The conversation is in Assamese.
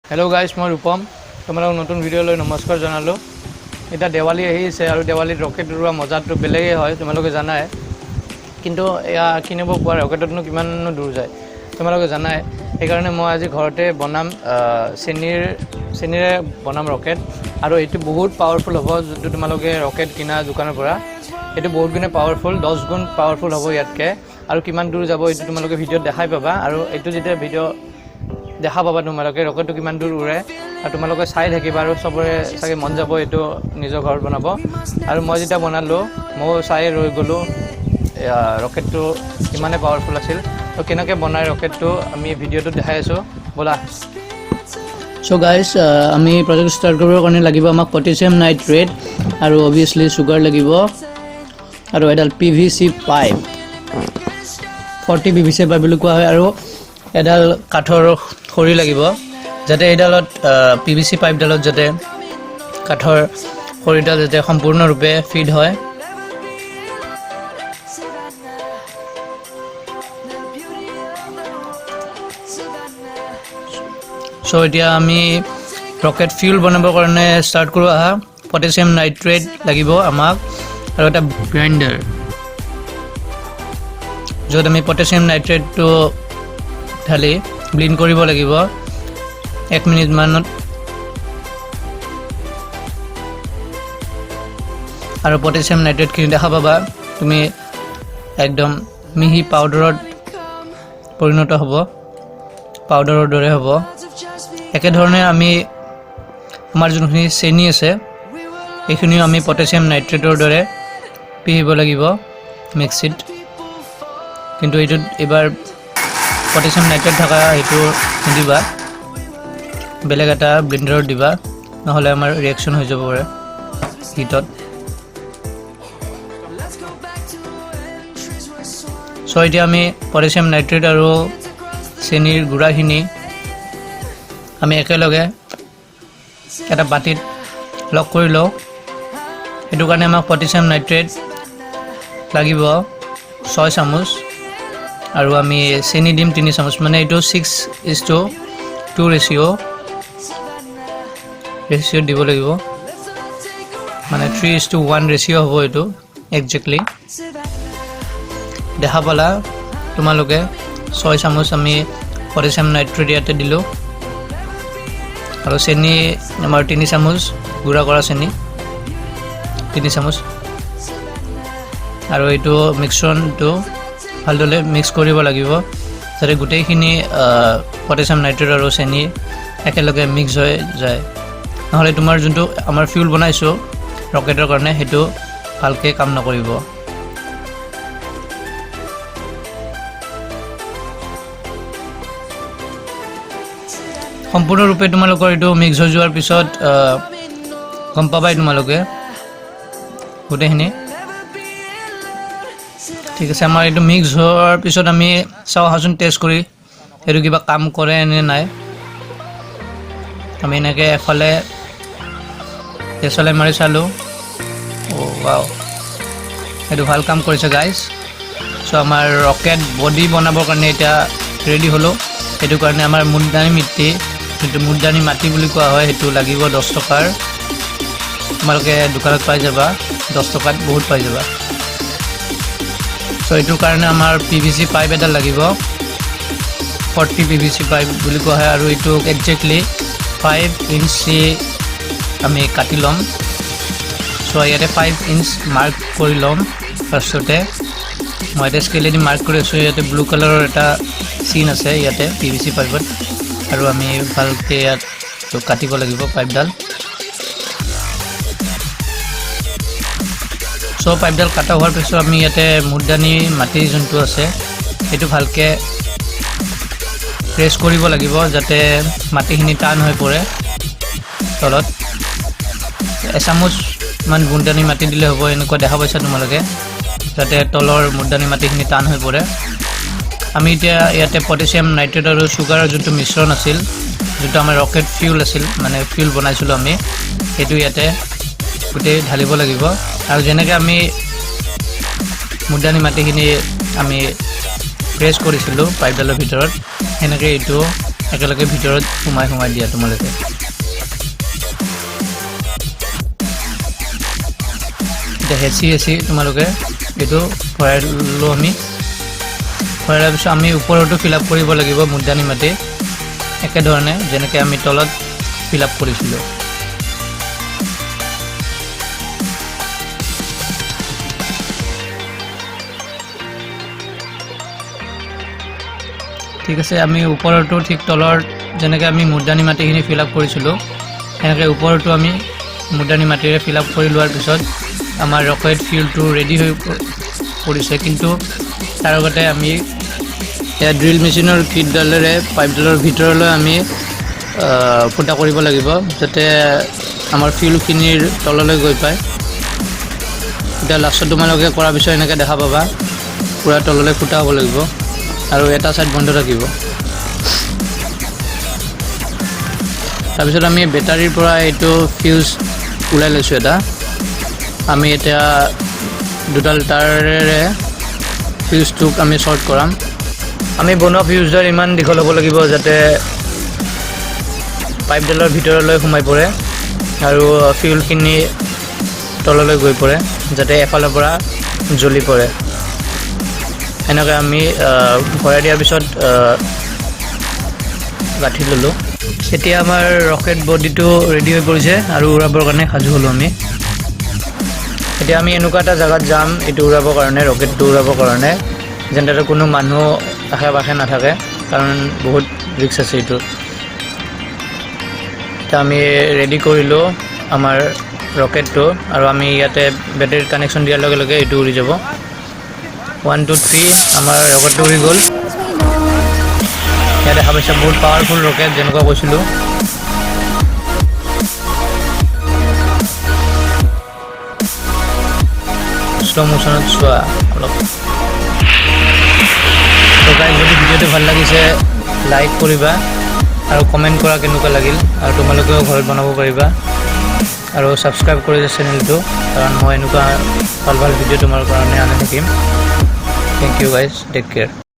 Hello guys, মই ৰূপম তোমালোক নতুন ভিডিঅ' লৈ নমস্কাৰ জনালো এটা দেৱালী আহিছে আৰু দেৱালীত ৰকেট উৰুৱা মজাটো বেলেগই হয় তোমালোকে জানাই কিন্তু এয়া কিনিব পৰা ৰকেটতনো কিমান দূৰ যায় তোমালোকে জানাই সেইকাৰণে মই আজি ঘৰতে বনাম চেনিৰে বনাম ৰকেট আৰু এটো বহুত পাৱাৰফুল হ'ব যেটো তোমালোকে ৰকেট কিনা দোকানৰ পৰা এটো বহুত গুণে পাৱাৰফুল 10 গুণ পাৱাৰফুল হ'ব ইয়াতকে আৰু কিমান দূৰ যাব এটো তোমালোকে ভিডিঅ'ত দেখাই পাবা আৰু এটো যেতিয়া ভিডিঅ' দেখা পাবা তোমালোকে ৰকেটটো কিমান দূৰ উৰে আৰু তোমালোকে চাই থাকিবা আৰু সবৰে সাকে মন যাব এটো নিজৰ ঘৰত বনাব আৰু মই যেতিয়া বনালো মই চাই ৰৈ গলো ৰকেটটো কিমানে পাৱাৰফুল আছিল তো কেনেকৈ বনাই ৰকেটটো আমি ভিডিঅ'টো দেখাই আছো বলা সো গাইস আমি প্ৰজেক্ট ষ্টাৰ্ট কৰিবৰ কাৰণে লাগিব আমাক পটাছিয়াম নাইট্ৰেট আৰু অবভিয়াসলি সুগাৰ লাগিব আৰু এডাল পিভিসি পাইপ 40 পিভিসি পাইপ বুলি কোৱা হয় আৰু এডাল কাঠৰ খৰি লাগিব যাতে এডালত পিভিসি পাইপ ডালত যাতে কাঠৰ খৰিডাল যাতে সম্পূৰ্ণৰূপে ফিট হয় সো এতিয়া আমি ৰকেট ফিউল বনাবৰ কাৰণে ষ্টাৰ্ট কৰো আহা পটাছিয়াম নাইট্ৰেট লাগিব আমাক আৰু এটা গ্ৰাইণ্ডাৰ য'ত আমি পটাছিয়াম নাইট্ৰেটটো ঢালি ব্লেন্ড কৰিব লাগিব 1 মিনিট মানত আৰু পটাছিয়াম নাইট্ৰেট খিনি দেখা পাবা তুমি একদম মিহি পাউডাৰত পৰিণত হ'ব পাউডাৰৰ দৰে হ'ব একে ধৰণে আমি আমাৰ যোনখিনি চেনি আছে এইখিনি আমি পটাছিয়াম নাইট্ৰেটৰ দৰে পিহিব লাগিব মিক্সিত কিন্তু এইটো এবাৰ পটাছিয়াম নাইট্ৰেট থকা এইটো নিদিবা বেলেগ এটা ব্লেন্ডাৰত দিবা নহলে আমাৰ ৰিঅ্যাকশন হৈ যাব পাৰে হিটত সো এতিয়া আমি পটাছিয়াম নাইট্ৰেট আৰু চেনিৰ গুড়াখিনি আমি একেলগে এটা বাটিত লক কৰি লওঁ এটো কাৰণে আমাক পটাছিয়াম নাইট্ৰেট লাগিব 6 চামুচ আৰু আমি চেনি দিম 3 চামুচ মানে এটো 6:2 ৰেশিও দিব লাগিব মানে 3:1 ৰেশিও হ'ব এটো এক্স্যাক্টলি দেখা পালা তোমালোকে 6 চামুচ আমি পটাছিয়াম নাইট্ৰেট ইয়াতে দিলো আৰু চেনি আমাৰ 3 চামুচ গুড়া কৰা চেনি 3 চামুচ আৰু এইটো মিশ্ৰণটো ভালদৰে মিক্স কৰিব লাগিব যাতে গোটেইখিনি পটাছিয়াম নাইট্ৰেট আৰু চেনি একেলগে মিক্স হৈ যায় নহলে তোমাৰ যোনটো আমাৰ ফিউল বনাইছো ৰকেটৰ কাৰণে হেতু ভালকে কাম নকৰিব সম্পূৰ্ণৰূপে তোমালোকৰ এটো মিক্স হৈ যোৱাৰ পিছত গম পাবাই তোমালোকে গোটেইখিনি ঠিক আছে আমাৰ এটো মিক্স হোৱাৰ পিছত আমি চাও হাসুন টেষ্ট কৰি এটো কিবা কাম কৰে নে নাই আমি এনেকে এফালে তেছলে মাৰি চালো ও ওয়াও এটো ভাল কাম কৰিছে গাইস সো আমাৰ ৰকেট বডি বনাবৰ কাৰণে এটা ৰেডি হলো এটো কাৰণে আমাৰ মুদ্দানি মিট্টি কিন্তু মুদ্দানি মাটি বুলি কোৱা হয় হেতু লাগিব 10 টকাৰ তোমালোকে দোকানত পাই যাবা 10 টকাত বহুত পাই যাবা সো এটোৰ কাৰণে আমাৰ পিভিসি পাইপ এটা লাগিব 40 পিভিসি পাইপ বুলি কোৱা হয় আৰু এটো এক্স্যাক্টলি 5 ইঞ্চি আমি কাটি লম সো ইয়াতে 5 ইঞ্চ মাৰ্ক কৰি লম ফাৰ্ষ্টতে মই এটা স্কেলেদি মাৰ্ক কৰিছো ইয়াতে ব্লু কালাৰৰ এটা সিন আছে ইয়াতে পিভিসি পাইপত আৰু আমি ভালকে ইয়াত তো কাটিব লাগিব পাইপডাল সো পাইপডাল কাটা হোৱাৰ পিছত আমি ইয়াতে মুদ্দানি মাটি যোনটো আছে এটো ভালকে প্ৰেছ কৰিব লাগিব যাতে মাটিখিনি টান হৈ পৰে তলত এচামুচ মান মুদ্দানি মাটি দিলে হ'ব এনেকুৱা দেখা পাইছা তোমালোকে যাতে তলৰ মুদ্দানি মাটিখিনি টান হৈ পৰে আমি এতিয়া ইয়াতে পটাছিয়াম নাইট্ৰেট আৰু সুগাৰৰ যোনটো মিশ্ৰণ আছিল যেটো আমাৰ ৰকেট ফিউল আছিল মানে ফিউল বনাইছিলো আমি এটো ইয়াতে গুটে ঢালিব লাগিব আৰু যেনেকৈ আমি মুদ্দানি মাটিখিনি আমি প্ৰেছ কৰিছিলোঁ পাইপডালৰ ভিতৰত সেনেকৈ এইটো একেলগে ভিতৰত সোমাই দিয়া তোমালোকে। এতিয়া হেঁচি তোমালোকে এইটো ভৰাই লওঁ আমি। ভৰাই লোৱাৰ পিছত আমি ওপৰতো ফিল আপ কৰিব লাগিব মুদ্ৰানী মাটি একেধৰণে যেনেকৈ আমি তলত ফিল আপ কৰিছিলোঁ। ঠিক আছে, আমি ওপৰতো ঠিক তলৰ যেনেকৈ আমি মুদ্ৰানী মাটিখিনি ফিল আপ কৰিছিলোঁ সেনেকৈ ওপৰতো আমি মুদ্ৰানী মাটিৰে ফিল আপ কৰি লোৱাৰ পিছত আমাৰ ৰকেট ফিউলটো ৰেডি হৈ পৰিছে। কিন্তু তাৰ আগতে আমি এয়া ড্ৰিল মেচিনৰ কিটডালেৰে পাইপডালৰ ভিতৰলৈ আমি ফুটা কৰিব লাগিব যাতে আমাৰ ফিউলখিনিৰ তললৈ গৈ পায়। এতিয়া লাষ্টত তোমালোকে কৰাৰ পিছত এনেকৈ দেখা পাবা পূৰা তললৈ ফুটা হ'ব লাগিব আৰু এটা ছাইড বন্ধ থাকিব। তাৰপিছত আমি বেটাৰীৰ পৰা এইটো ফিউজ ওলাই লৈছোঁ এটা। আমি এতিয়া দুডাল তাৰেৰে ফিউজটোক আমি শ্বৰ্ট কৰাম। আমি বনোৱা ফিউজডাল ইমান দীঘল হ'ব লাগিব যাতে পাইপডালৰ ভিতৰলৈ সোমাই পৰে আৰু ফিউলখিনি তললৈ গৈ পৰে যাতে এফালৰ পৰা জ্বলি পৰে। এনেকৈ আমি ভৰাই দিয়াৰ পিছত গাঁঠি ল'লোঁ। এতিয়া আমাৰ ৰকেট বডিটো ৰেডি হৈ পৰিছে আৰু উৰাবৰ কাৰণে সাজু হ'লোঁ আমি। এতিয়া আমি এনেকুৱা এটা জেগাত যাম এইটো উৰাবৰ কাৰণে, ৰকেটটো উৰাবৰ কাৰণে যেন তাতে কোনো মানুহ আশে পাশে নাথাকে কাৰণ বহুত ৰিস্ক আছে এইটো। এতিয়া আমি ৰেডি কৰিলোঁ আমাৰ ৰকেটটো আৰু আমি ইয়াতে বেটাৰীত কানেকশ্যন দিয়াৰ লগে লগে এইটো উৰি যাব। 1 2 3 আমাৰ ৰকেটটো উৰি গ'ল। ইয়াত দেখা পাইছে বহুত পাৱাৰফুল ৰকেট যেনেকুৱা কৈছিলোঁ। শ্ল' মোশ্যনত চোৱা অলপ। তো গাইজ যদি ভিডিঅ'টো ভাল লাগিছে লাইক কৰিবা আৰু কমেণ্ট কৰা কেনেকুৱা লাগিল আৰু তোমালোকেও ঘৰত বনাব পাৰিবা আৰু ছাবস্ক্ৰাইব কৰি চেনেলটো কাৰণ মই এনেকুৱা ভাল ভিডিঅ' তোমাৰ কাৰণে আনি থাকিম। Thank you guys, take care.